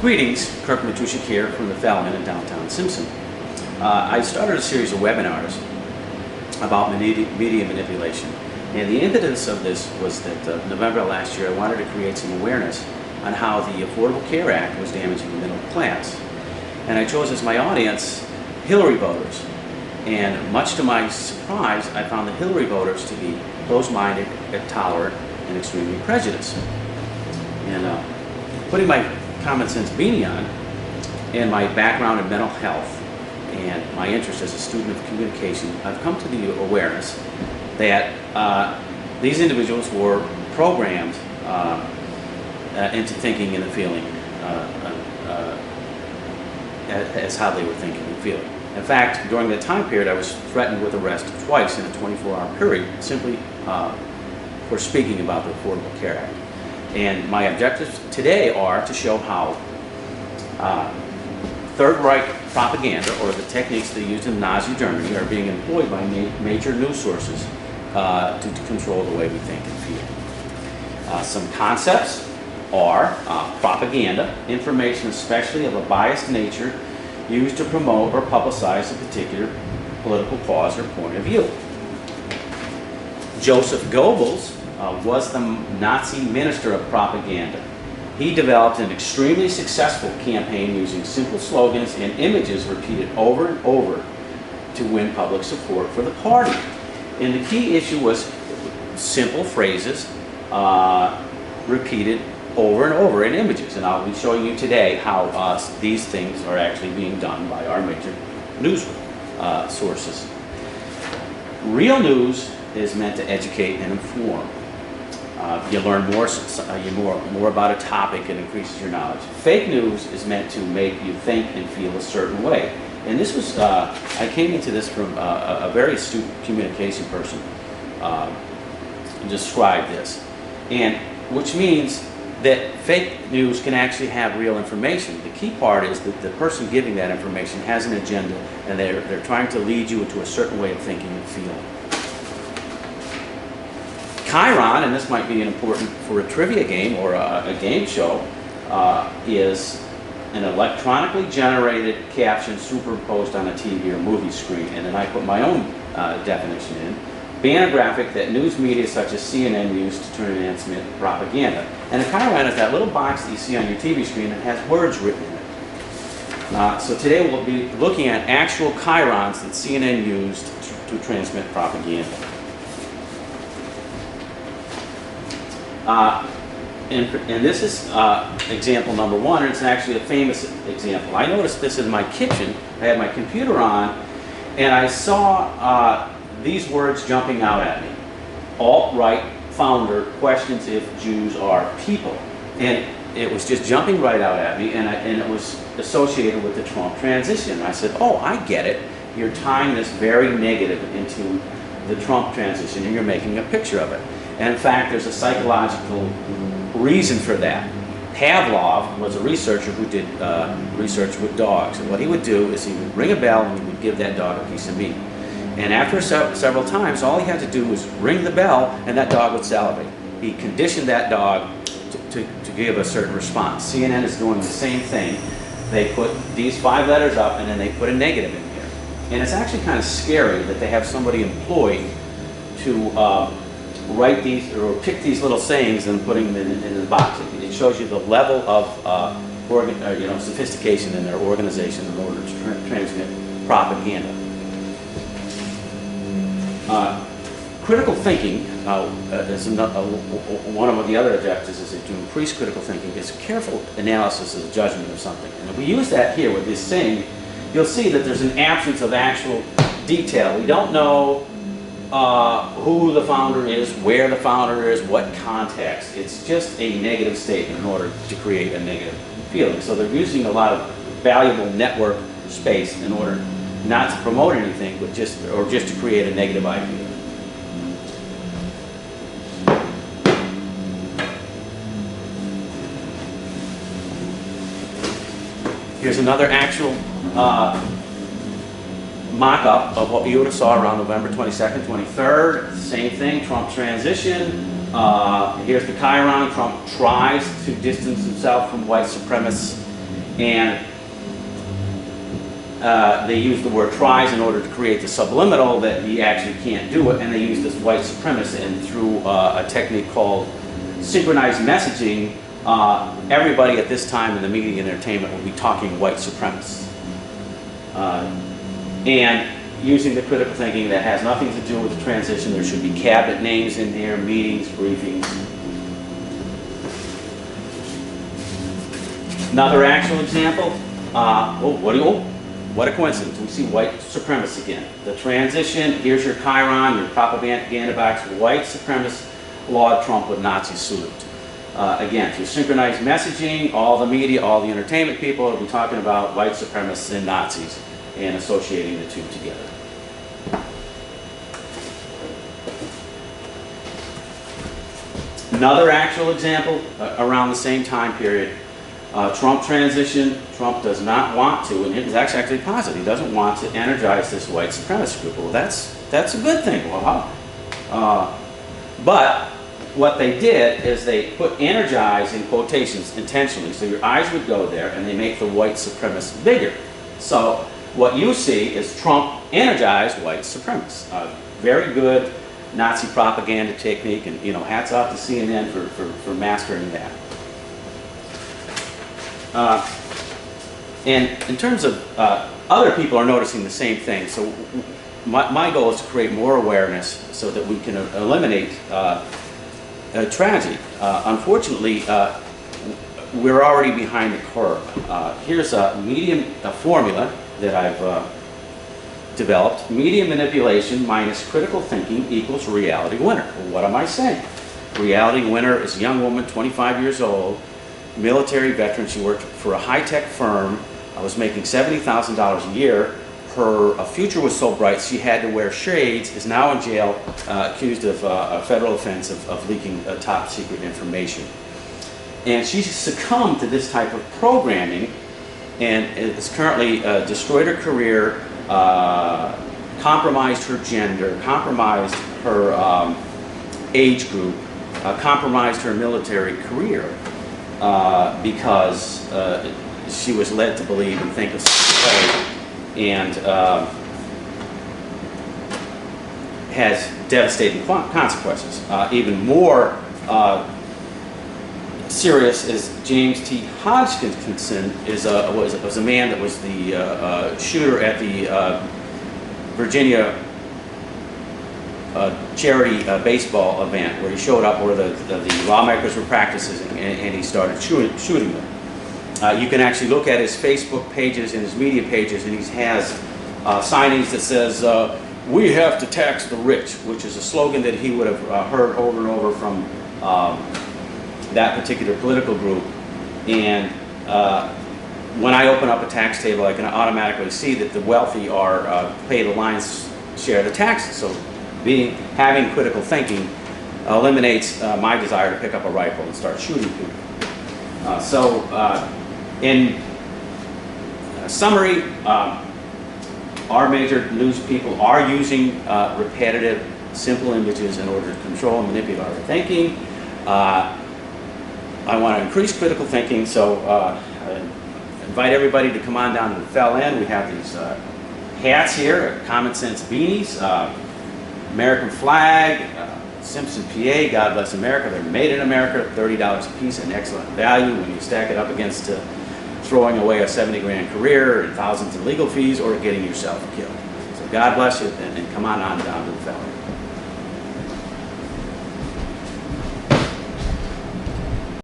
Greetings, Kirk Matushik here from the Fallon in downtown Simpson. I started a series of webinars about media manipulation, and the impetus of this was that November last year I wanted to create some awareness on how the Affordable Care Act was damaging the middle class. And I chose as my audience Hillary voters, and much to my surprise I found the Hillary voters to be closed-minded, intolerant, and extremely prejudiced. And putting my common sense beanie on, and my background in mental health, and my interest as a student of communication, I've come to the awareness that these individuals were programmed into thinking and feeling as how they were thinking and feeling. In fact, during that time period, I was threatened with arrest twice in a 24-hour period, simply for speaking about the Affordable Care Act. And my objectives today are to show how Third Reich propaganda, or the techniques they used in Nazi Germany, are being employed by major news sources to control the way we think and feel. Some concepts are propaganda, information especially of a biased nature used to promote or publicize a particular political cause or point of view. Joseph Goebbels was the Nazi minister of propaganda. He developed an extremely successful campaign using simple slogans and images repeated over and over to win public support for the party. And the key issue was simple phrases repeated over and over in images. And I'll be showing you today how these things are actually being done by our major news sources. Real news is meant to educate and inform. You learn more about a topic and increases your knowledge. Fake news is meant to make you think and feel a certain way. And this was, I came into this from a very astute communication person described this. And which means that fake news can actually have real information. The key part is that the person giving that information has an agenda, and they're trying to lead you into a certain way of thinking and feeling. Chyron, and this might be important for a trivia game or a game show, is an electronically generated caption superimposed on a TV or movie screen, and then I put my own definition in. Banner graphic that news media such as CNN used to transmit propaganda. And a chyron is that little box that you see on your TV screen that has words written in it. So today we'll be looking at actual chyrons that CNN used to transmit propaganda. And this is example number one, and it's actually a famous example. I noticed this in my kitchen. I had my computer on, and I saw these words jumping out at me. Alt-right founder questions if Jews are people. And it was just jumping right out at me, and it was associated with the Trump transition. I said, oh, I get it. You're tying this very negative into the Trump transition, and you're making a picture of it. And in fact, there's a psychological reason for that. Pavlov was a researcher who did research with dogs. And what he would do is he would ring a bell and he would give that dog a piece of meat. And after several times, all he had to do was ring the bell and that dog would salivate. He conditioned that dog to give a certain response. CNN is doing the same thing. They put these 5 letters up and then they put a negative in here. And it's actually kind of scary that they have somebody employed to write these or pick these little sayings and putting them in the box. It shows you the level of sophistication in their organization in order to transmit propaganda. Critical thinking is one of the other objectives is to increase critical thinking. Is careful analysis of the judgment of something. And if we use that here with this saying, you'll see that there's an absence of actual detail. We don't know who the founder is, where the founder is, what context. It's just a negative statement in order to create a negative feeling. So they're using a lot of valuable network space in order not to promote anything, but just to create a negative idea. Here's another actual mock-up of what you would have saw around November 22nd, 23rd. Same thing, Trump transition. Here's the chyron. Trump tries to distance himself from white supremacists And they use the word tries in order to create the subliminal that he actually can't do it, and they use this white supremacist, and through a technique called synchronized messaging, everybody at this time in the media and entertainment will be talking white supremacists. And using the critical thinking that has nothing to do with the transition. There should be cabinet names in there, meetings, briefings. Another actual example. What a coincidence. We see white supremacists again. The transition, here's your Chiron, your propaganda box, white supremacist laud Trump with Nazi salute. Again, through synchronized messaging, all the media, all the entertainment people will be talking about white supremacists and Nazis and associating the two together. Another actual example around the same time period. Trump transition. Trump does not want to, and it's actually positive, he doesn't want to energize this white supremacist group. Well, that's a good thing. Well, but what they did is they put energize in quotations intentionally, so your eyes would go there, and they make the white supremacists bigger. So what you see is Trump energized white supremacists. Very good Nazi propaganda technique, and hats off to CNN for mastering that. And in terms of other people are noticing the same thing. So my goal is to create more awareness so that we can eliminate tragedy. Unfortunately, we're already behind the curve. Here's a formula that I've developed. Media manipulation minus critical thinking equals reality winner. Well, what am I saying? Reality winner is a young woman, 25 years old, military veteran. She worked for a high-tech firm. I was making $70,000 a year. Her future was so bright she had to wear shades, is now in jail, accused of a federal offense of leaking top secret information. And she succumbed to this type of programming, and has currently destroyed her career, compromised her gender, compromised her age group, compromised her military career, because she was led to believe and think a certain way, and has devastating consequences. Even more serious is James T. Hodgkinson was a man that was the shooter at the Virginia charity baseball event, where he showed up where the lawmakers were practicing, and he started shooting them. You can actually look at his Facebook pages and his media pages, and he has signings that says, "We have to tax the rich," which is a slogan that he would have heard over and over from that particular political group. And when I open up a tax table, I can automatically see that the wealthy are pay the lion's share of the taxes. So having critical thinking eliminates my desire to pick up a rifle and start shooting people. In summary, our major news people are using repetitive, simple images in order to control and manipulate our thinking. I want to increase critical thinking, so I invite everybody to come on down to the Fell End. We have these hats here, Common Sense beanies, American flag, Simpson PA, God Bless America. They're made in America, $30 a piece, an excellent value when you stack it up against throwing away a 70-grand career and thousands in legal fees or getting yourself killed. So God bless you, and come on down to the Fell End.